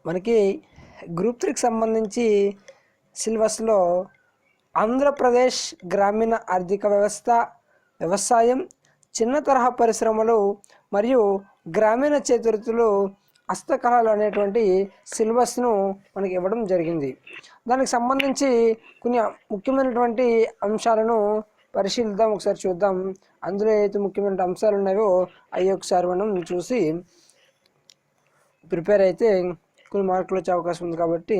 మనకి గ్రూప్ 3కి సంబంధించి సిలబస్లో ఆంధ్రప్రదేశ్ గ్రామీణ ఆర్థిక వ్యవస్థ, వ్యవసాయం, చిన్న తరహా పరిశ్రమలు మరియు గ్రామీణ చేతివృత్తులు, హస్తకళలు అనేటువంటి సిలబస్ను మనకి ఇవ్వడం జరిగింది. దానికి సంబంధించి కొన్ని ముఖ్యమైనటువంటి అంశాలను పరిశీలిద్దాం, ఒకసారి చూద్దాం. అందులో ఏదైతే ముఖ్యమైన అంశాలు ఉన్నాయో అవి ఒకసారి మనం చూసి ప్రిపేర్ అయితే కొన్ని మార్కులు వచ్చే అవకాశం ఉంది. కాబట్టి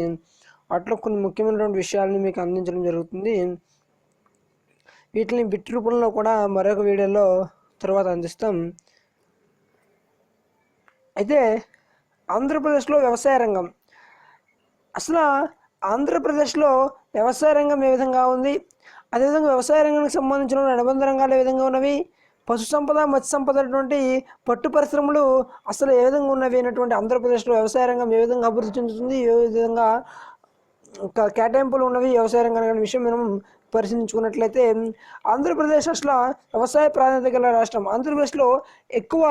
వాటిలో కొన్ని ముఖ్యమైనటువంటి విషయాలను మీకు అందించడం జరుగుతుంది. వీటిని బిట్ రూపంలో కూడా మరొక వీడియోలో తర్వాత అందిస్తాం. అయితే ఆంధ్రప్రదేశ్లో వ్యవసాయ రంగం, అసలు ఆంధ్రప్రదేశ్లో వ్యవసాయ రంగం ఏ విధంగా ఉంది, అదేవిధంగా వ్యవసాయ రంగానికి సంబంధించిన అనుబంధ రంగాలు ఏ విధంగా ఉన్నవి, పశు సంపద, మత్స్య సంపద అటువంటి పట్టు పరిశ్రమలు అసలు ఏ విధంగా ఉన్నవి అనేటువంటి ఆంధ్రప్రదేశ్లో వ్యవసాయ రంగం ఏ విధంగా అభివృద్ధి చెందుతుంది, ఏ విధంగా కేటాయింపులు ఉన్నవి వ్యవసాయ రంగానికి అనే విషయం మనం పరిశీలించుకున్నట్లయితే, ఆంధ్రప్రదేశ్ అసలు వ్యవసాయ ప్రాధాన్యత గల రాష్ట్రం. ఆంధ్రప్రదేశ్లో ఎక్కువ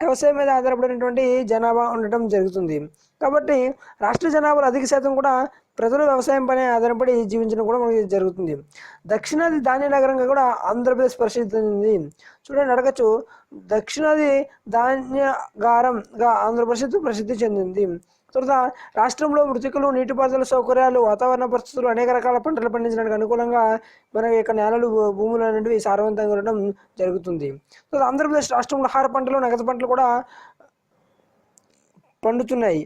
వ్యవసాయం మీద ఆధారపడినటువంటి జనాభా ఉండటం జరుగుతుంది. కాబట్టి రాష్ట్ర జనాభాలో అధిక శాతం కూడా ప్రజలు వ్యవసాయం పైన ఆధారపడి జీవించడం కూడా మనకి జరుగుతుంది. దక్షిణాది ధాన్య నగరంగా కూడా ఆంధ్రప్రదేశ్ ప్రసిద్ధి చెందింది. చూడండి, అడగచ్చు, దక్షిణాది ధాన్యగారంగా ఆంధ్రప్రదేశ్ ప్రసిద్ధి చెందింది. తర్వాత రాష్ట్రంలో మృతికలు, నీటిపారుదల సౌకర్యాలు, వాతావరణ పరిస్థితులు, అనేక రకాల పంటలు పండించడానికి అనుకూలంగా మన యొక్క నేలలు, భూములు అనేటివి సారవంతంగా ఉండడం జరుగుతుంది. తర్వాత ఆంధ్రప్రదేశ్ రాష్ట్రంలో ఆహార పంటలు, నగదు పంటలు కూడా పండుతున్నాయి.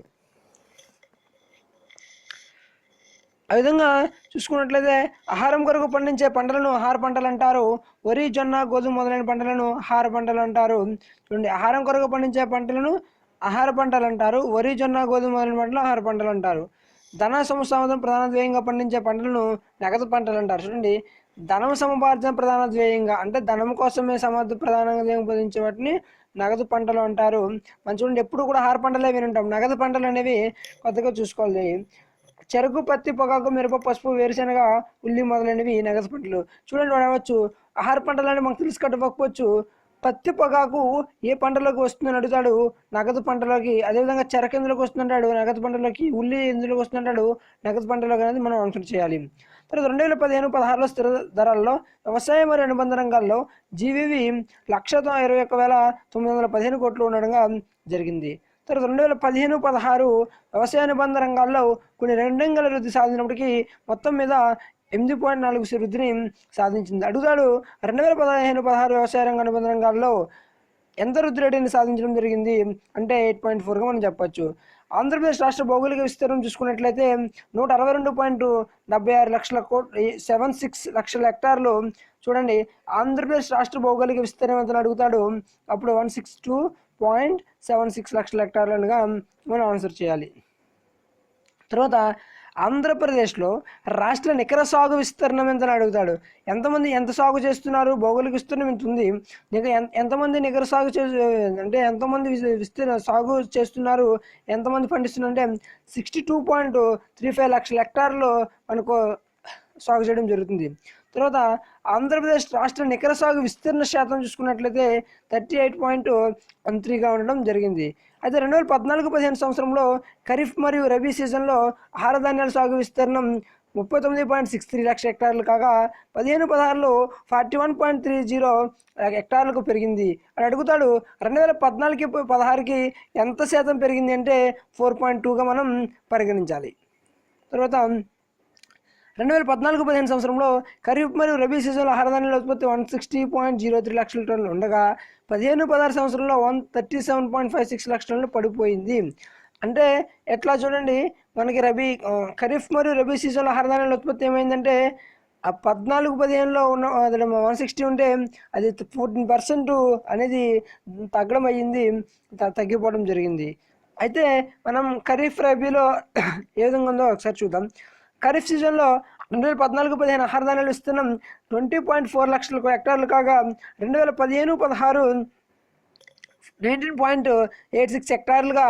ఆ విధంగా చూసుకున్నట్లయితే ఆహారం కొరకు పండించే పంటలను ఆహార పంటలు అంటారు. వరి, జొన్న, గోధుమ మొదలైన పంటలను ఆహార పంటలు అంటారు. చూడండి, ఆహారం కొరకు పండించే పంటలను ఆహార పంటలు అంటారు. వరి, జొన్న, గోధుమ మొదలైన పంటలు ఆహార పంటలు అంటారు. ధన సముపార్జన ప్రధాన ధ్యేయంగా పండించే పంటలను నగదు పంటలు అంటారు. చూడండి, ధనం సముపార్జన ప్రధాన ధ్యేయంగా అంటే ధనం కోసమే ప్రధానంగా పండించే వాటిని నగదు పంటలు అంటారు. మనం చూడండి, ఎప్పుడు కూడా ఆహార పంటలే వినుంటాం. నగదు పంటలు అనేవి కొత్తగా చూసుకోవాలి. చెరకు, పత్తి, పొగాకు, మిరప, పసుపు, వేరుశెనగ, ఉల్లి మొదలైనవి నగదు పంటలు. చూడండి, వాడవచ్చు ఆహార పంటలని మనకు తెలిసి కట్టకపోవచ్చు. పత్తి, పొగాకు ఏ పంటలోకి వస్తుందని అడుగుతాడు, నగదు పంటలోకి. అదేవిధంగా చెరకు ఎందులోకి వస్తుందంటాడు, నగదు పంటలోకి. ఉల్లి ఎందులోకి వస్తుందంటాడు, నగదు పంటలోకి అనేది మనం ఆన్సర్ చేయాలి. తర్వాత 2015-16లో స్థిర ధరల్లో వ్యవసాయం మరియు అనుబంధ రంగాల్లో జీవీవి 1,21,915 కోట్లు ఉండడంగా జరిగింది. తర్వాత 2015-16 వ్యవసాయ అనుబంధ రంగాల్లో కొన్ని రెండంగల వృద్ధి సాధించినప్పటికీ మొత్తం మీద 8.4% వృద్ధిని సాధించింది. అడుగుతాడు, 2015-16 వ్యవసాయ రంగ అనుబంధ రంగాల్లో ఎంత వృద్ధి రేటుని సాధించడం జరిగింది అంటే 8.4గా మనం చెప్పచ్చు. ఆంధ్రప్రదేశ్ రాష్ట్ర భౌగోళిక విస్తీర్ణం చూసుకున్నట్లయితే 162.76 లక్షల 76 లక్షల హెక్టార్లు. చూడండి, ఆంధ్రప్రదేశ్ రాష్ట్ర భౌగోళిక విస్తీర్ణం ఎంత అడుగుతాడు, అప్పుడు 162.76 లక్షల హెక్టార్లుగా మనం ఆన్సర్ చేయాలి. తర్వాత ఆంధ్రప్రదేశ్లో రాష్ట్ర నికర సాగు విస్తీర్ణం ఎంత అడుగుతాడు. ఎంతమంది ఎంత సాగు చేస్తున్నారు, భౌగోళిక విస్తీర్ణం ఎంత ఉంది, ఎంతమంది నికర సాగు అంటే ఎంతమంది సాగు చేస్తున్నారు, ఎంతమంది పండిస్తున్నారు అంటే 62.35 లక్షల హెక్టార్లు మనకు సాగు చేయడం జరుగుతుంది. తర్వాత ఆంధ్రప్రదేశ్ రాష్ట్ర నికర సాగు విస్తీర్ణ శాతం చూసుకున్నట్లయితే 38.13గా ఉండడం జరిగింది. అయితే 2014-15 సంవత్సరంలో ఖరీఫ్ మరియు రబీ సీజన్లో ఆహార ధాన్యాల సాగు విస్తీర్ణం 39.63 లక్షల హెక్టార్లు కాగా 15-16లో 41.30 హెక్టార్లకు పెరిగింది అని అడుగుతాడు. 2014-16కి ఎంత శాతం పెరిగింది అంటే 4.2గా మనం పరిగణించాలి. తర్వాత 2014-15 సంవత్సరంలో ఖరీఫ్ మరియు రబీ సీజన్లో ఆహార ధాన్యాల ఉత్పత్తి 160.03 లక్షల టన్నులు ఉండగా 15-16 సంవత్సరంలో 137.56 లక్షల టన్నులు పడిపోయింది. అంటే ఎట్లా చూడండి, మనకి ఖరీఫ్ మరియు రబీ సీజన్లో ఆహార ధాన్యాల ఉత్పత్తి ఏమైందంటే 14-15లో ఉన్న 160 ఉంటే అది 14% అనేది తగ్గడం అయ్యింది, తగ్గిపోవడం జరిగింది. అయితే మనం ఖరీఫ్ రబీలో ఏ విధంగా ఉందో ఒకసారి చూద్దాం. ఖరీఫ్ సీజన్లో 2014-15 ఆహార ధాన్యాల విస్తీర్ణం 20.4 లక్షల హెక్టార్లు కాగా 2015-16 19.86 హెక్టార్లుగా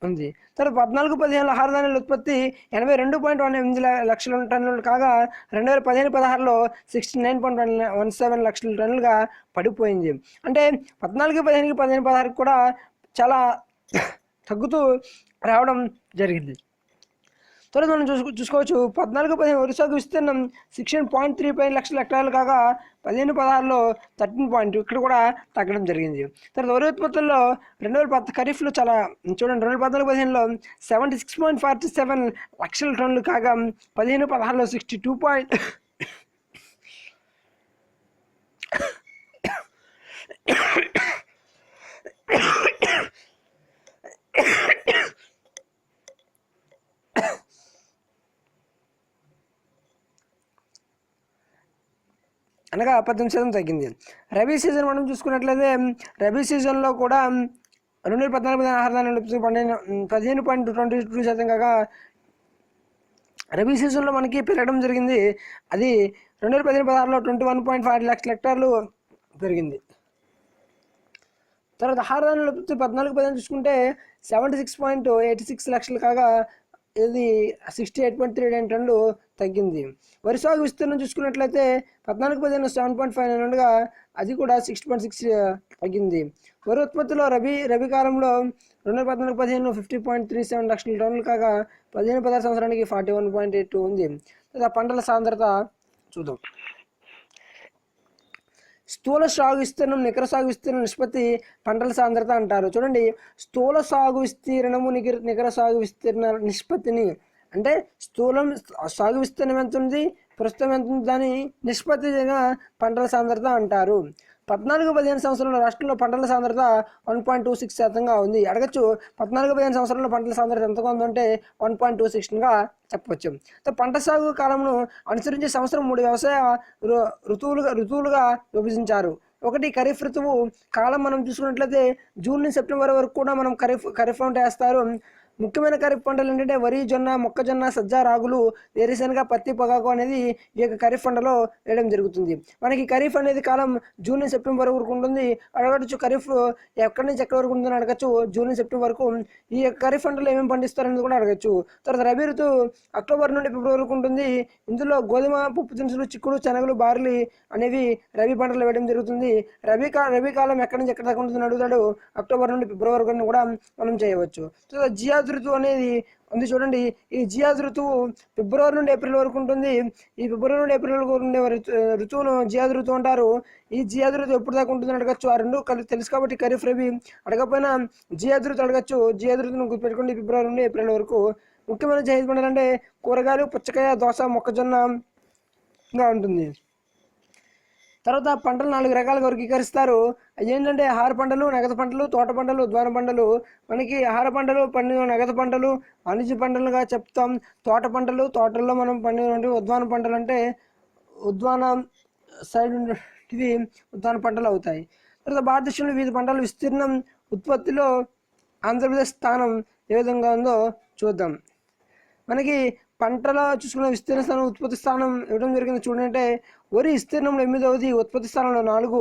ఉంది. తర్వాత 14-15 ఆహార ధాన్యాల ఉత్పత్తి 82.18 లక్షల టన్నులు కాగా 2015-16లో 69.17 లక్షల టన్నులుగా పడిపోయింది. అంటే 14-15కి 15-16 కూడా చాలా తగ్గుతూ రావడం జరిగింది. తర్వాత మనం చూసుకోవచ్చు 14-15 వరి సాగు విస్తీర్ణం 16.35 లక్షల హెక్టార్లు కాగా 15-16లో 13 ఇక్కడ కూడా తగ్గడం జరిగింది. తర్వాత వరి ఉత్పత్తుల్లో 2010 ఖరీఫ్లో చాలా చూడండి 2014-15లో 76.47 లక్షల టన్నులు కాగా 15-16లో 62. అనగా 18% తగ్గింది. రబీ సీజన్ మనం చూసుకున్నట్లయితే రబీ సీజన్లో కూడా 2014 ఆహార ధాన్యాలు 15.22% కాగా రబీ సీజన్లో మనకి పెరగడం జరిగింది. అది 2015-16లో 21.5 లక్షల హెక్టార్లు పెరిగింది. తర్వాత ఆహార ధాన్యాల ఉత్పత్తి 14-15 చూసుకుంటే 76.86 లక్షలు కాగా ఇది 68.39 టన్నులు తగ్గింది. వరి సాగు విస్తీర్ణం చూసుకున్నట్లయితే 14-15 7.59 ఉండగా అది కూడా 6.6 తగ్గింది. వరి ఉత్పత్తిలో రబీ కాలంలో 2014-15 50.37 లక్షల టన్నులు కాగా 15-16 సంవత్సరానికి 41.82 ఉంది. పంటల సాంద్రత చూద్దాం. స్థూల సాగు విస్తీర్ణం నికర సాగు విస్తీర్ణం నిష్పత్తి పంటల సాంద్రత అంటారు. చూడండి, స్థూల సాగు విస్తీర్ణము నికర సాగు విస్తీర్ణ నిష్పత్తిని అంటే సాగు విస్తీర్ణం ఎంత ఉంది, ప్రస్తుతం ఎంత ఉంది, దాని నిష్పత్తిగా పంటల సాంద్రత అంటారు. 14-15 సంవత్సరంలో రాష్ట్రంలో పంటల సాంద్రత 1.26% ఉంది. అడగచ్చు 14-15 సంవత్సరంలో పంటల సాంద్రత ఎంతగా ఉందంటే 1.26గా చెప్పవచ్చు. పంట సాగు కాలంను అనుసరించి సంవత్సరం 3 వ్యవసాయ ఋతువులుగా విభజించారు. ఒకటి ఖరీఫ్ ఋతువు కాలం మనం చూసుకున్నట్లయితే జూన్ నుంచి సెప్టెంబర్ వరకు కూడా మనం ఖరీఫ్ పంట వేస్తారు. ముఖ్యమైన ఖరీఫ్ పంటలు ఏంటంటే వరి, జొన్న, మొక్కజొన్న, సజ్జ, రాగులు, వేరుశెనగ, పత్తి, పొగాకు అనేది ఈ యొక్క ఖరీఫ్ పంటలో వేయడం జరుగుతుంది. మనకి ఖరీఫ్ అనేది కాలం జూన్ నుంచి సెప్టెంబర్ వరకు ఉంటుంది. అడగచ్చు ఖరీఫ్ ఎక్కడి నుంచి ఎక్కడి వరకు ఉంటుందని అడగచ్చు. జూన్ నుంచి సెప్టెంబర్ వరకు ఈ ఖరీఫ్ పంటలు ఏమేమి పండిస్తారనేది కూడా అడగచ్చు. తర్వాత రబీ ఋతువు అక్టోబర్ నుండి ఫిబ్రవరి వరకు ఉంటుంది. ఇందులో గోధుమ, పప్పు దినుసులు, చిక్కుడు, శనగలు, బార్లీ అనేవి రబీ పంటలు వేయడం జరుగుతుంది. రబీ కాలం ఎక్కడి నుంచి ఎక్కడ దాకా ఉంటుందని అడుగుతాడు. అక్టోబర్ నుండి ఫిబ్రవరి వరకు కూడా మనం చేయవచ్చు. తర్వాత జియాజ్ ఋతువు అనేది ఉంది. చూడండి, ఈ జియాజ్ ఋతువు ఫిబ్రవరి నుండి ఏప్రిల్ వరకు ఉంటుంది. ఈ ఫిబ్రవరి నుండి ఏప్రిల్ వరకు ఉండే ఋతువును జియాజ్ ఋతువు అంటారు. ఈ జియాజ్ ఋతువు ఎప్పుడు దాకా ఉంటుందని అడగచ్చు. ఆ రెండు తెలుసు కాబట్టి ఖరీఫ్ రబీ అడగకపోయినా జియాజ్ ఋతువు అడగచ్చు. జియాజ్ ఋతువును గుర్తుపెట్టుకోండి, ఫిబ్రవరి నుండి ఏప్రిల్ వరకు. ముఖ్యమైన జైద్ పంటలు అంటే కూరగాయలు, పుచ్చకాయ, దోస, మొక్కజొన్నగా ఉంటుంది. తర్వాత పంటలు 4 రకాలుగా వర్గీకరిస్తారు. ఏంటంటే ఆహార పంటలు, నగదు పంటలు, తోట పంటలు, ఉద్యాన పంటలు. మనకి ఆహార పంటలు పండిన నగదు పంటలు వాణిజ్య పంటలుగా చెప్తాం. తోట పంటలు తోటల్లో మనం పండినటువంటి ఉద్యాన పంటలు అంటే ఉద్యాన సైడ్ ఇవి ఉద్యాన పంటలు అవుతాయి. తర్వాత భారతదేశంలో వివిధ పంటల విస్తీర్ణం ఉత్పత్తిలో ఆంధ్రప్రదేశ్ స్థానం ఏ విధంగా ఉందో చూద్దాం. మనకి పంటల చూసుకున్న విస్తీర్ణ స్థానం ఉత్పత్తి స్థానం ఇవ్వడం జరిగింది. చూడంటే వరి విస్తీర్ణంలో 8వ, ఉత్పత్తి స్థానంలో 4.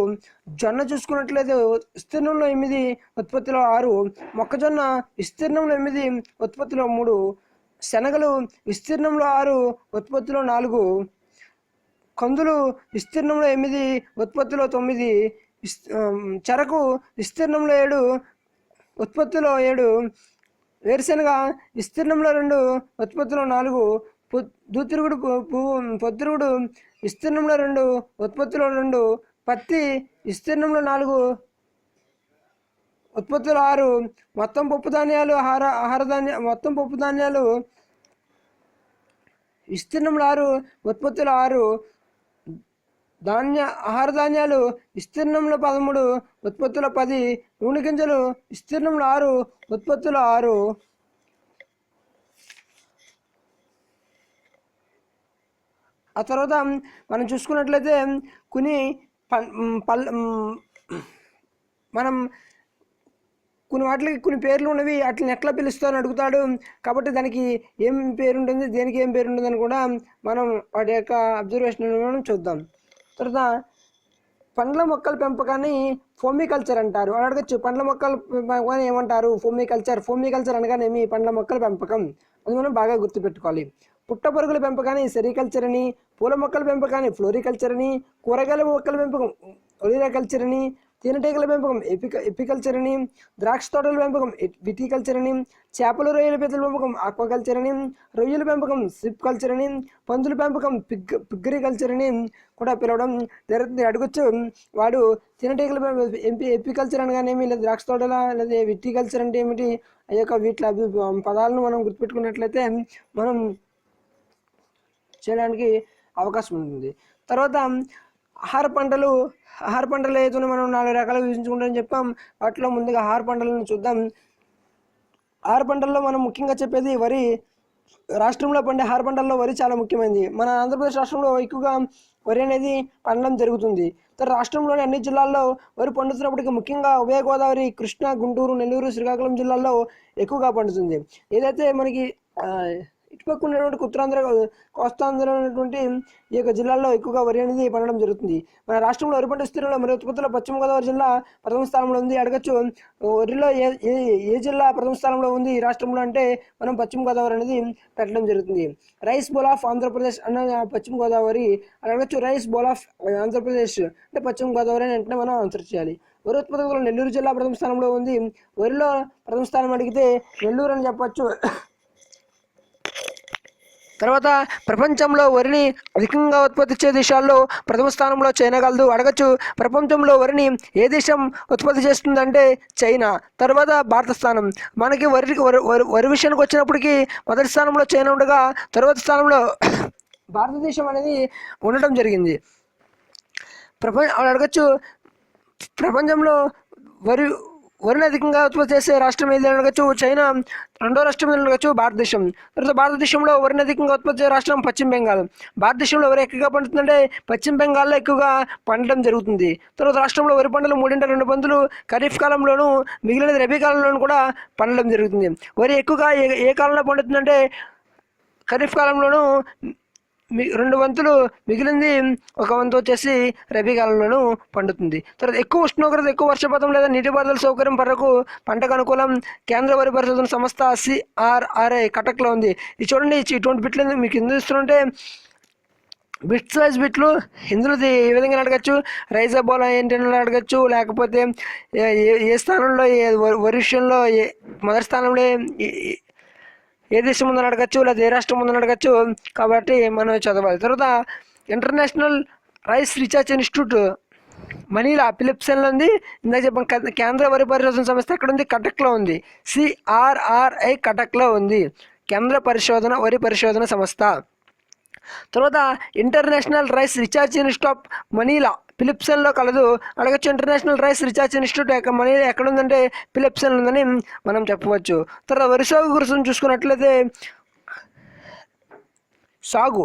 జొన్న చూసుకున్నట్లయితే విస్తీర్ణంలో 8, ఉత్పత్తిలో 6. మొక్కజొన్న విస్తీర్ణంలో 8, ఉత్పత్తిలో 3. శనగలు విస్తీర్ణంలో 6, ఉత్పత్తిలో 4. కందులు విస్తీర్ణంలో 8, ఉత్పత్తిలో 9. చెరకు విస్తీర్ణంలో 7, ఉత్పత్తిలో 7. వేరుశెనగ విస్తీర్ణంలో 2, ఉత్పత్తిలో 4. పొద్దుతిరుగుడు విస్తీర్ణంలో 2, ఉత్పత్తిలో 2. పత్తి విస్తీర్ణంలో 4, ఉత్పత్తిలో 6. మొత్తం పప్పు ధాన్యాలు విస్తీర్ణంలో 6, ఉత్పత్తిలో 6. ఆహార ధాన్యాలు విస్తీర్ణంలో 13, ఉత్పత్తిలో 10. నూనె గింజలు విస్తీర్ణంలో 6, ఉత్పత్తిలో 6. ఆ తర్వాత మనం చూసుకున్నట్లయితే మనం కొన్ని వాటికి కొన్ని పేర్లు ఉన్నవి, వాటిని ఎట్లా పిలుస్తారని అడుగుతాడు. కాబట్టి దానికి ఏం పేరు ఉంటుంది, దేనికి ఏం పేరు ఉంటుందని కూడా మనం వాటి యొక్క అబ్జర్వేషన్ మనం చూద్దాం. తర్వాత పండ్ల మొక్కల పెంపకాన్ని ఫోమికల్చర్ అంటారు. అని అడగచ్చు, పండ్ల మొక్కల పెంపకాన్ని ఏమంటారు? ఫోమికల్చర్ అనగానేమి పండ్ల మొక్కల పెంపకం. అది మనం బాగా గుర్తుపెట్టుకోవాలి. పుట్టపరుగుల పెంపకాన్ని సెరికల్చర్ అని, పూల మొక్కల పెంపకాన్ని ఫ్లోరికల్చర్ అని, కూరగాయల మొక్కల పెంపకం ఒలిరాకల్చర్ అని, తేనెటీగల పెంపకం ఎపికల్చర్ అని, ద్రాక్ష తోటల పెంపకం విటికల్చర్ అని, చేపలు రొయ్యల పీతల పెంపకం ఆక్వాకల్చర్ అని, రొయ్యల పెంపకం సిప్ కల్చర్ అని, పందుల పెంపకం పిగ్గరికల్చర్ అని కూడా పిలవడం జరుగుతుంది. అడగొచ్చు వాడు తేనెటీగల ఎపికల్చర్ అనగానేమి, లేదా ద్రాక్ష తోటల లేదా విటికల్చర్ అంటే ఏమిటి, ఆ యొక్క వీటి పదాలను మనం గుర్తుపెట్టుకున్నట్లయితే మనం చేయడానికి అవకాశం ఉంటుంది. తర్వాత ఆహార పంటలు ఏదైతే మనం 4 రకాలుగా విభజించుకుంటామని చెప్పాం. వాటిలో ముందుగా ఆహార పంటలను చూద్దాం. ఆహార పంటల్లో మనం ముఖ్యంగా చెప్పేది వరి. రాష్ట్రంలో పండే ఆహార పంటల్లో వరి చాలా ముఖ్యమైనది. మన ఆంధ్రప్రదేశ్ రాష్ట్రంలో ఎక్కువగా వరి అనేది పండడం జరుగుతుంది. తర్వాత రాష్ట్రంలోని అన్ని జిల్లాల్లో వరి పండుతున్నప్పటికీ ముఖ్యంగా ఉభయ గోదావరి, కృష్ణా, గుంటూరు, నెల్లూరు, శ్రీకాకుళం జిల్లాల్లో ఎక్కువగా పండుతుంది. ఏదైతే మనకి ఇటుపక్క ఉన్నటువంటి ఉత్తరాంధ్ర, కోస్తాంధ్ర ఉన్నటువంటి ఈ యొక్క జిల్లాల్లో ఎక్కువగా వరి అనేది పండడం జరుగుతుంది. మన రాష్ట్రంలో వరి పంట విస్తీర్ణంలో మరియు ఉత్పత్తిలో పశ్చిమ గోదావరి జిల్లా ప్రథమ స్థానంలో ఉంది. అడగచ్చు వరిలో ఏ జిల్లా ప్రథమ స్థానంలో ఉంది ఈ రాష్ట్రంలో అంటే మనం పశ్చిమ గోదావరి అనేది పెట్టడం జరుగుతుంది. రైస్ బౌల్ ఆఫ్ ఆంధ్రప్రదేశ్ అన్న పశ్చిమ గోదావరి. అడగచ్చు రైస్ బౌల్ ఆఫ్ ఆంధ్రప్రదేశ్ అంటే పశ్చిమ గోదావరి అని అంటే మనం ఆన్సర్ చేయాలి. వరి ఉత్పత్తులలో నెల్లూరు జిల్లా ప్రథమ స్థానంలో ఉంది. వరిలో ప్రథమ స్థానం అడిగితే నెల్లూరు అని చెప్పచ్చు. తర్వాత ప్రపంచంలో వరిని అధికంగా ఉత్పత్తి ఇచ్చే దేశాల్లో ప్రథమ స్థానంలో చైనా కలదు. అడగచ్చు ప్రపంచంలో వరిని ఏ దేశం ఉత్పత్తి చేస్తుందంటే చైనా. తర్వాత భారత స్థానం. మనకి వరి విషయానికి వచ్చినప్పటికీ మొదటి స్థానంలో చైనా ఉండగా తర్వాత స్థానంలో భారతదేశం అనేది ఉండటం జరిగింది. అడగచ్చు ప్రపంచంలో వరిని అధికంగా ఉత్పత్తి చేసే రాష్ట్రం ఏది అడగచ్చు చైనా. రెండో రాష్ట్రం ఏది అడగచ్చు భారతదేశం. తర్వాత భారతదేశంలో వరిని అధికంగా ఉత్పత్తి చేసే రాష్ట్రం పశ్చిమ బెంగాల్. భారతదేశంలో వరి ఎక్కువగా పండుతుందంటే పశ్చిమ బెంగాల్లో ఎక్కువగా పండడం జరుగుతుంది. తర్వాత రాష్ట్రంలో వరి పంటలు 3/2 పంతులు ఖరీఫ్ కాలంలోనూ మిగిలినది రబీ కాలంలోనూ కూడా పండడం జరుగుతుంది. వరి ఎక్కువగా ఏ కాలంలో పండుతుందంటే ఖరీఫ్ కాలంలోనూ 2 వంతులు, మిగిలింది 1 వంతు వచ్చేసి రబీ కాలంలోనూ పండుతుంది. తర్వాత ఎక్కువ ఉష్ణోగ్రత, ఎక్కువ వర్షపాతం లేదా నీటిపారుదల సౌకర్యం పరకు పంటకు అనుకూలం. కేంద్ర వరి పరిశోధన సంస్థ CRRI కటక్లో ఉంది. ఇది చూడండి, ఇటువంటి బిట్లు మీకు ఎందుకు ఇస్తుంటే బిట్స్ వైజ్ బిట్లు ఇందులో ఏ విధంగా అడగచ్చు, రైజబోల్ ఏంటి అడగచ్చు, లేకపోతే ఏ స్థానంలో వరి విషయంలో మొదటి స్థానంలో ఏ దేశం ఉందని అడగచ్చు, లేదా ఏ రాష్ట్రం ఉందని అడగచ్చు. కాబట్టి మనం చదవాలి. తర్వాత international rice research institute Manila ఫిలిప్పిన్స్లో ఉంది. ఇందాక చెప్పాను కేంద్ర వరి పరిశోధన సంస్థ ఎక్కడ ఉంది, కటక్లో ఉంది. CRRI కటక్లో ఉంది, కేంద్ర వరి పరిశోధన సంస్థ. తర్వాత international rice research institute of Manila ఫిలిప్పిన్స్లో కలదు. అడగచ్చు international rice research institute Manila ఎక్కడ ఉందంటే ఫిలిప్పిన్స్లో ఉందని మనం చెప్పవచ్చు. తర్వాత వరి సాగు గురించి చూసుకున్నట్లయితే సాగు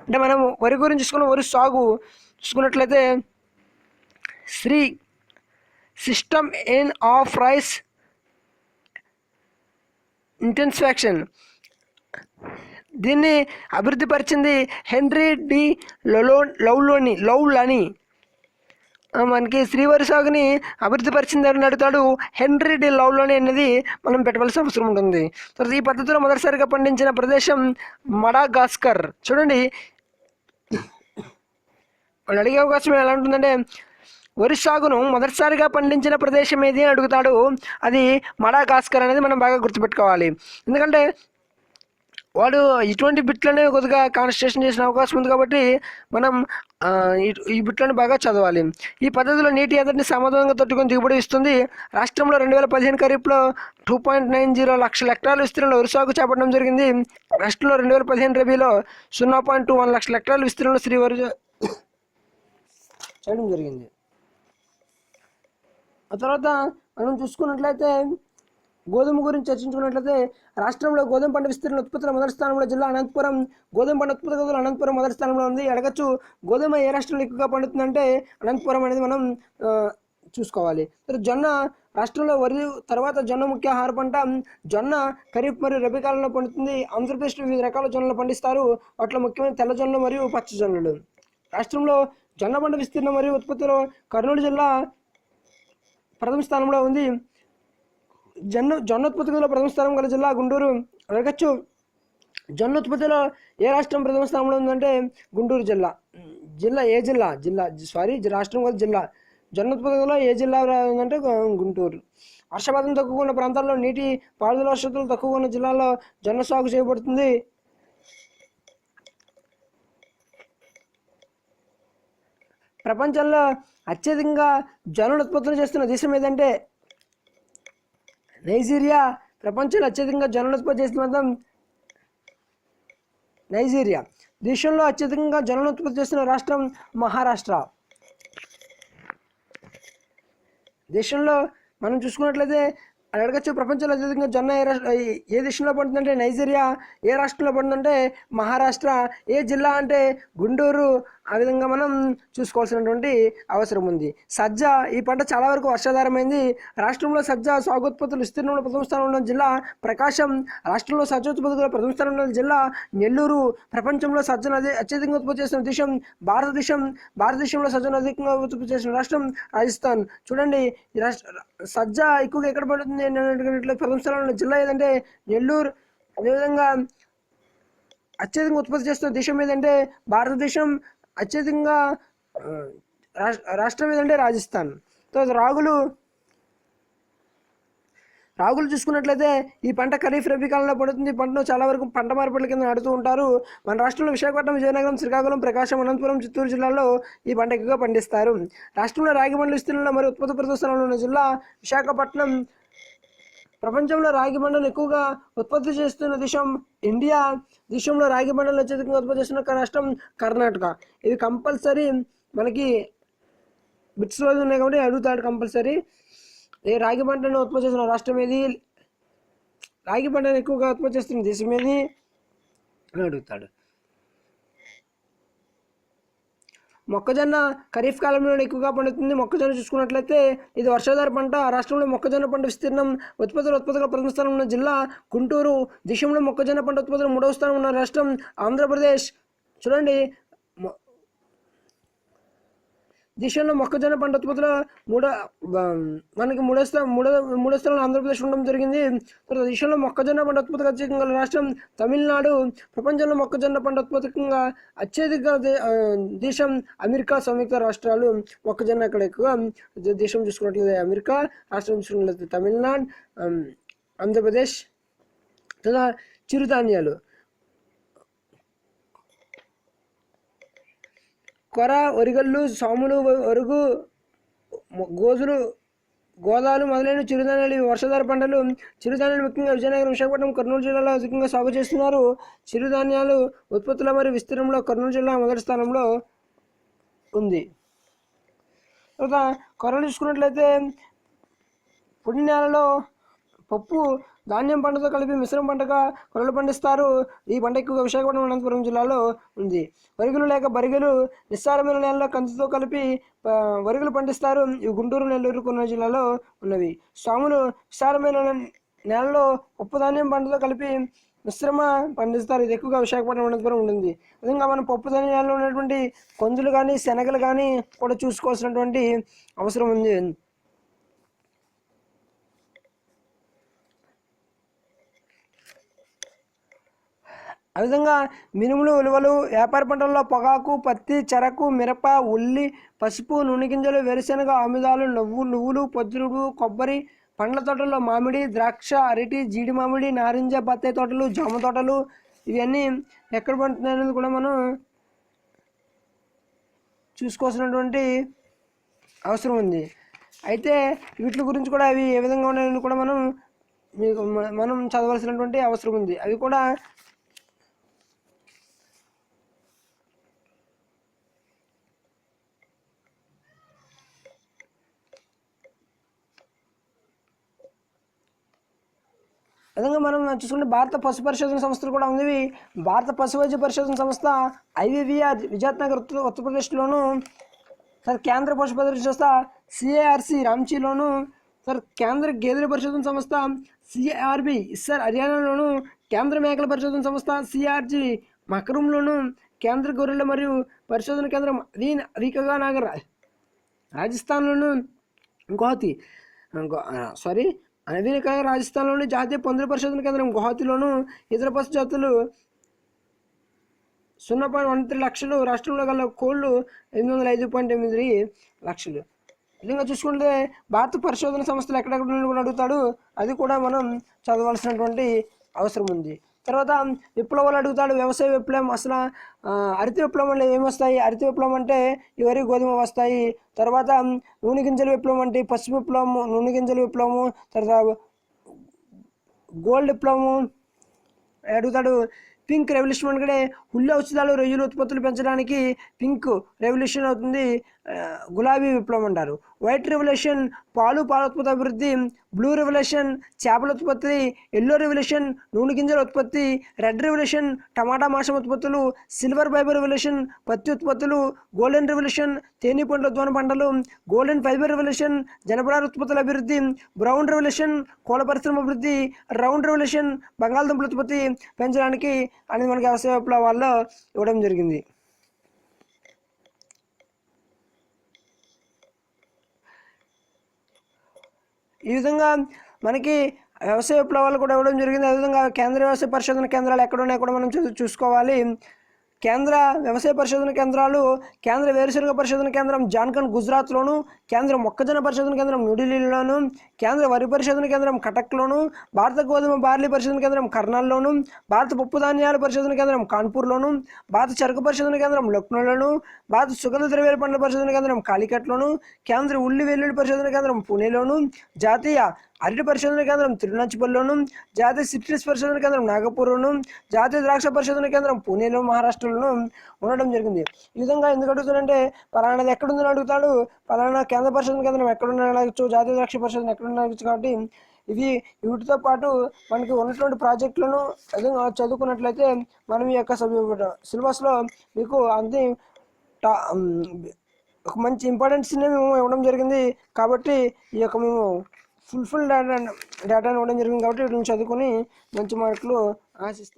అంటే మనం వరి గురించి చూసుకున్న వరి సాగు చూసుకున్నట్లయితే system in of rice intensification దీన్ని అభివృద్ధి పరిచింది హెన్రీ డి లౌలని. మనకి శ్రీవరి సాగుని అభివృద్ధి పరిచింది అని అడుగుతాడు. హెన్రీ డి లౌలని అనేది మనం పెట్టవలసిన అవసరం ఉంటుంది. తర్వాత ఈ పద్ధతిలో మొదటిసారిగా పండించిన ప్రదేశం మడగాస్కర్. చూడండి, వాళ్ళు అడిగే అవకాశం ఎలా ఉంటుందంటే వరి సాగును మొదటిసారిగా పండించిన ప్రదేశం ఏది అని అడుగుతాడు. అది మడగాస్కర్ అనేది మనం బాగా గుర్తుపెట్టుకోవాలి. ఎందుకంటే వాడు ఇటువంటి బిట్లనే కొద్దిగా కాన్సన్ట్రేషన్ చేసిన అవకాశం ఉంది. కాబట్టి మనం ఈ బిట్లను బాగా చదవాలి. ఈ పద్ధతిలో నీటి ఎద్దడిని సమర్థవంతంగా తట్టుకొని దిగుబడి ఇస్తుంది. రాష్ట్రంలో 2015 ఖరీఫ్లో 2.90 లక్షల హెక్టార్ల విస్తీర్ణంలో వరి సాగు చేపట్టడం జరిగింది. రాష్ట్రంలో 2015 రబీలో 0.21 లక్షల హెక్టార్ల విస్తీర్ణంలో శ్రీ వరి చేయడం జరిగింది. ఆ తర్వాత మనం చూసుకున్నట్లయితే గోధుమ గురించి చర్చించుకున్నట్లయితే రాష్ట్రంలో గోధుమ పంట విస్తీర్ణ ఉత్పత్తుల మొదటి స్థానంలో జిల్లా అనంతపురం. గోధుమ పంట ఉత్పత్తులు అనంతపురం మొదటి స్థానంలో ఉంది. అడగచ్చు గోధుమ ఏ రాష్ట్రంలో ఎక్కువగా పండుతుందంటే అనంతపురం అనేది మనం చూసుకోవాలి. జొన్న రాష్ట్రంలో వరి తర్వాత జొన్న ముఖ్య ఆహార పంట. జొన్న ఖరీఫ్ మరియు రబీ కాలంలో పండుతుంది. ఆంధ్రప్రదేశ్లో వివిధ రకాల జొన్నలు పండిస్తారు. వాటిలో ముఖ్యమైన తెల్ల జొన్నలు మరియు పచ్చ జొన్నలు. రాష్ట్రంలో జొన్న పంట విస్తీర్ణం మరియు ఉత్పత్తిలో కర్నూలు జిల్లా ప్రథమ స్థానంలో ఉంది. జొన్న ఉత్పత్తిలో ప్రథమ స్థానం గల జిల్లా గుంటూరు. అడగచ్చు జొన్న ఉత్పత్తిలో ఏ రాష్ట్రం ప్రథమ స్థానంలో ఉందంటే గుంటూరు జిల్లా. రాష్ట్రం గల జిల్లా. జొన్నోత్పత్తిలో ఏ జిల్లా ఉందంటే గుంటూరు. వర్షపాతం తక్కువ ఉన్న ప్రాంతాల్లో నీటి పారుదల వసతులు తక్కువ ఉన్న జిల్లాల్లో జొన్న సాగు చేయబడుతుంది. ప్రపంచంలో అత్యధికంగా జొన్నల ఉత్పత్తులు చేస్తున్న దేశం ఏదంటే నైజీరియా. ప్రపంచంలో అత్యధికంగా జొన్నల ఉత్పత్తి చేస్తున్న నైజీరియా. దేశంలో అత్యధికంగా జొన్నల ఉత్పత్తి చేస్తున్న రాష్ట్రం మహారాష్ట్ర. దేశంలో మనం చూసుకున్నట్లయితే అది అడగచ్చు, ప్రపంచంలో అత్యధికంగా జొన్న ఏ దేశంలో పడుతుందంటే నైజీరియా. ఏ రాష్ట్రంలో పడుతుందంటే మహారాష్ట్ర. ఏ జిల్లా అంటే గుంటూరు. ఆ విధంగా మనం చూసుకోవాల్సినటువంటి అవసరం ఉంది. సజ్జ ఈ పంట చాలా వరకు వర్షాధారమైంది. రాష్ట్రంలో సజ్జ సాగుత్పత్తులు విస్తీర్ణంలో ప్రథమ స్థానంలో ఉన్న జిల్లా ప్రకాశం. రాష్ట్రంలో సజ్జ ఉత్పత్తులు ప్రథమ స్థానంలో ఉన్న జిల్లా నెల్లూరు. ప్రపంచంలో సజ్జను అత్యధికంగా ఉత్పత్తి చేసిన దేశం భారతదేశం. భారతదేశంలో సజ్జను అధికంగా ఉత్పత్తి చేసిన రాష్ట్రం రాజస్థాన్. చూడండి, ఈ సజ్జ ఎక్కువగా ఎక్కడ పడుతుంది ప్రథమ స్థానంలో ఉన్న జిల్లా ఏదంటే నెల్లూరు. అదేవిధంగా అత్యధికంగా ఉత్పత్తి చేస్తున్న దేశం ఏదంటే భారతదేశం. అత్యధికంగా రాష్ట్రం ఏదంటే రాజస్థాన్. తర్వాత రాగులు చూసుకున్నట్లయితే ఈ పంట ఖరీఫ్ రబీ కాలంలో పడుతుంది. ఈ పంటను చాలా వరకు పంట మార్పిడి కింద నాటుతూ ఉంటారు. మన రాష్ట్రంలో విశాఖపట్నం, విజయనగరం, శ్రీకాకుళం, ప్రకాశం, అనంతపురం, చిత్తూరు జిల్లాల్లో ఈ పంట ఎక్కువగా పండిస్తారు. రాష్ట్రంలో రాగి పండ్ల విస్తీర్ణంలో మరియు ఉత్పత్తి ప్రథమ స్థానంలో ఉన్న జిల్లా విశాఖపట్నం. ప్రపంచంలో రాగి పంటను ఎక్కువగా ఉత్పత్తి చేస్తున్న దేశం ఇండియా. దేశంలో రాగి పంటలు అత్యధికంగా ఉత్పత్తి చేస్తున్న రాష్ట్రం కర్ణాటక. ఇవి కంపల్సరీ మనకి బిట్స్లో ఉన్నాయి కాబట్టి అడుగుతాడు కంపల్సరీ. రాగి పంటను ఉత్పత్తి చేస్తున్న రాష్ట్రం ఏది, రాగి పంటను ఎక్కువగా ఉత్పత్తి చేస్తున్న దేశం ఏది అని అడుగుతాడు. మొక్కజొన్న ఖరీఫ్ కాలంలో ఎక్కువగా పండుతుంది. మొక్కజొన్న చూసుకున్నట్లయితే ఇది వర్షాధార పంట. రాష్ట్రంలో మొక్కజొన్న పంట విస్తీర్ణం ఉత్పత్తుల ప్రథమ స్థానం ఉన్న జిల్లా గుంటూరు. దేశంలో మొక్కజొన్న పంట ఉత్పత్తులు 3వ స్థానం ఉన్న రాష్ట్రం ఆంధ్రప్రదేశ్. చూడండి, దేశంలో మొక్కజొన్న పంట ఉత్పత్తుల మనకి మూడో స్థానంలో ఆంధ్రప్రదేశ్ ఉండడం జరిగింది. తర్వాత దేశంలో మొక్కజొన్న పంట ఉత్పత్తికి అత్యధికంగా గల రాష్ట్రం తమిళనాడు. ప్రపంచంలో మొక్కజొన్న పంట ఉత్పత్తికంగా అత్యధిక దేశం అమెరికా సంయుక్త రాష్ట్రాలు. మొక్కజొన్న అక్కడ ఎక్కువ దేశం చూసుకున్నట్లయితే అమెరికా, రాష్ట్రం చూసుకున్నట్లయితే తమిళనాడు, ఆంధ్రప్రదేశ్. తర్వాత చిరుధాన్యాలు కొర, ఒరిగళ్ళు, సాములు, ఒరుగు, గోదాలు మొదలైన చిరుధాన్యాలు ఇవి వర్షాధార పంటలు. చిరుధాన్యాలు ముఖ్యంగా విజయనగరం, విశాఖపట్నం, కర్నూలు జిల్లాలో అధికంగా సాగు చేస్తున్నారు. చిరుధాన్యాలు ఉత్పత్తుల మరియు విస్తీర్ణంలో కర్నూలు జిల్లా మొదటి స్థానంలో ఉంది. తర్వాత కొరలు చూసుకున్నట్లయితే పొడి నేలలో పప్పు ధాన్యం పంటతో కలిపి మిశ్రమ పంటగా కొరలు పండిస్తారు. ఈ పంట ఎక్కువగా విశాఖపట్నం, అనంతపురం జిల్లాలో ఉంది. వరిగలు లేక బరిగలు నిస్సారమైన నేలలో కందితో కలిపి వరిగలు పండిస్తారు. ఇవి గుంటూరు, నెల్లూరు, కర్నూలు జిల్లాలో ఉన్నవి. సాములు విస్తారమైన నేలలో పప్పు ధాన్యం పంటతో కలిపి మిశ్రమ పండిస్తారు. ఇది ఎక్కువగా విశాఖపట్నం, అనంతపురం ఉంటుంది. విధంగా మనం పప్పు ధాన్యాల్లో ఉన్నటువంటి కందులు కానీ శనగలు కానీ కూడా చూసుకోవాల్సినటువంటి అవసరం ఉంది. ఆ విధంగా మినుములు, ఉలువలు, వ్యాపార పంటల్లో పొగాకు, పత్తి, చెరకు, మిరప, ఉల్లి, పసుపు, నూనె గింజలు, వేరుశెనగ, ఆముదాలు, నువ్వులు, పొద్దురుడు, కొబ్బరి, పండ్ల తోటల్లో మామిడి, ద్రాక్ష, అరటి, జీడి మామిడి, నారింజ, బత్తాయి తోటలు, జామ తోటలు ఇవన్నీ ఎక్కడ పండుతున్నాయి అనేది కూడా మనం చూసుకోవాల్సినటువంటి అవసరం ఉంది. అయితే వీటి గురించి కూడా అవి ఏ విధంగా ఉన్నాయని కూడా మనం చదవాల్సినటువంటి అవసరం ఉంది. అవి కూడా విధంగా మనం చూసుకుంటే భారత పశు పరిశోధన సంస్థలు కూడా ఉంది. భారత పశు వైద్య పరిశోధన సంస్థ ఐవీవీఆర్ విజయనగర్ ఉత్తరప్రదేశ్లోను, సార్ కేంద్ర పశు పరిశోధన సంస్థ సిఏఆర్సి రాంచీలోను, సార్ కేంద్ర గేదెల పరిశోధన సంస్థ సిఆర్బి ఇస్సర్ హర్యానాలోను, కేంద్ర మేకల పరిశోధన సంస్థ సిఆర్జి మకరంలోను, కేంద్ర గొర్రెల మరియు పరిశోధన కేంద్రం అవికగా నగర్ రాజస్థాన్లోను, అవికగా రాజస్థాన్లోని జాతీయ పందుల పరిశోధన కేంద్రం గువాహతిలోను, ఇతర పశు జాతులు 0.13 లక్షలు. రాష్ట్రంలో గల కోళ్లు 805.8 లక్షలు. ఇంకా చూసుకుంటే భారత పరిశోధన సంస్థలు ఎక్కడెక్కడ నుండి కూడా అడుగుతాడు, అది కూడా మనం చదవాల్సినటువంటి అవసరం ఉంది. తర్వాత విప్లవాలు అడుగుతాడు. వ్యవసాయ విప్లవం అసలు హరిత విప్లవం అంటే ఏమొస్తాయి? హరిత విప్లవం అంటే ఈ వరి గోధుమ వస్తాయి. తర్వాత నూనె గింజల విప్లవం అంటే పసుపు విప్లవము, నూనె గింజల విప్లవము, తర్వాత గోల్డ్ విప్లవము అడుగుతాడు. పింక్ రెవల్యూషన్ అంటే ఉల్లి ఔషధాలు రొయ్యలు ఉత్పత్తులు పెంచడానికి పింక్ రెవల్యూషన్ అవుతుంది, గులాబీ విప్లవం అంటారు. వైట్ రెవల్యూషన్ పాలు పాలోత్పత్తి అభివృద్ధి, బ్లూ రెవల్యూషన్ చేపల ఉత్పత్తి, ఎల్లో రెవల్యూషన్ నూనె గింజల ఉత్పత్తి, రెడ్ రెవల్యూషన్ టమాటా మాంసం ఉత్పత్తులు, సిల్వర్ ఫైబర్ రెవల్యూషన్ పత్తి ఉత్పత్తులు, గోల్డెన్ రెవల్యూషన్ తేనె పండ్ల ఉద్వన పంటలు, గోల్డెన్ ఫైబర్ రెవల్యూషన్ జనపనార ఉత్పత్తుల అభివృద్ధి, బ్రౌన్ రెవల్యూషన్ కోళ్ళ పరిశ్రమ అభివృద్ధి, రౌండ్ రెవల్యూషన్ బంగాళదుంపల ఉత్పత్తి పెంచడానికి అనేది మనకి వ్యవసాయ విప్లవాల్లో ఇవ్వడం జరిగింది. ఈ విధంగా మనకి వ్యవసాయ విప్లవాలు కూడా ఇవ్వడం జరిగింది. అదేవిధంగా కేంద్ర వ్యవసాయ పరిశోధన కేంద్రాలు ఎక్కడ ఉన్నాయో కూడా మనం చూసుకోవాలి. కేంద్ర వ్యవసాయ పరిశోధన కేంద్రాలు కేంద్ర వేరుశనగ పరిశోధన కేంద్రం జార్ఖండ్ గుజరాత్లోను, కేంద్ర మొక్కజొన్న పరిశోధన కేంద్రం న్యూఢిల్లీలోను, కేంద్ర వరి పరిశోధన కేంద్రం కటక్లోను, భారత గోధుమ బార్లీ పరిశోధన కేంద్రం కర్నల్లోను, భారత పప్పు ధాన్యాల పరిశోధన కేంద్రం కాన్పూర్లోను, భారత చెరకు పరిశోధన కేంద్రం లక్నోలోను, భారత సుగంధ ద్రవ్యాల పండ్ల పరిశోధన కేంద్రం కాలికట్లోను, కేంద్ర ఉల్లి వెల్లుల్లి పరిశోధన కేంద్రం పూణేలోను, జాతీయ అరటి పరిశోధన కేంద్రం తిరునాచిపల్లిలోను, జాతీయ సిట్రస్ పరిశోధన కేంద్రం నాగపూర్లోను, జాతీయ ద్రాక్ష పరిశోధన కేంద్రం పూణేలో మహారాష్ట్రలోను ఉండడం జరిగింది. ఈ విధంగా ఎందుకు అడుగుతాడంటే పలానాది ఎక్కడుందని అడుగుతాడు, పలానా కేంద్ర పరిశోధన కేంద్రం ఎక్కడుందని అడగచ్చు, జాతీయ ద్రాక్ష పరిశోధన ఎక్కడుందని అడగచ్చు. కాబట్టి వీటితో పాటు మనకి ఉన్నటువంటి ప్రాజెక్టులను చదువుకున్నట్లయితే మనం ఈ యొక్క సిలబస్లో మీకు అంతే ఒక మంచి ఇంపార్టెన్స్ని మేము ఇవ్వడం జరిగింది. కాబట్టి ఈ యొక్క మేము ఫుల్ డేటాను ఇవ్వడం జరిగింది. కాబట్టి వీటిని చదువుకొని మంచి మార్కులు ఆశిస్తాను.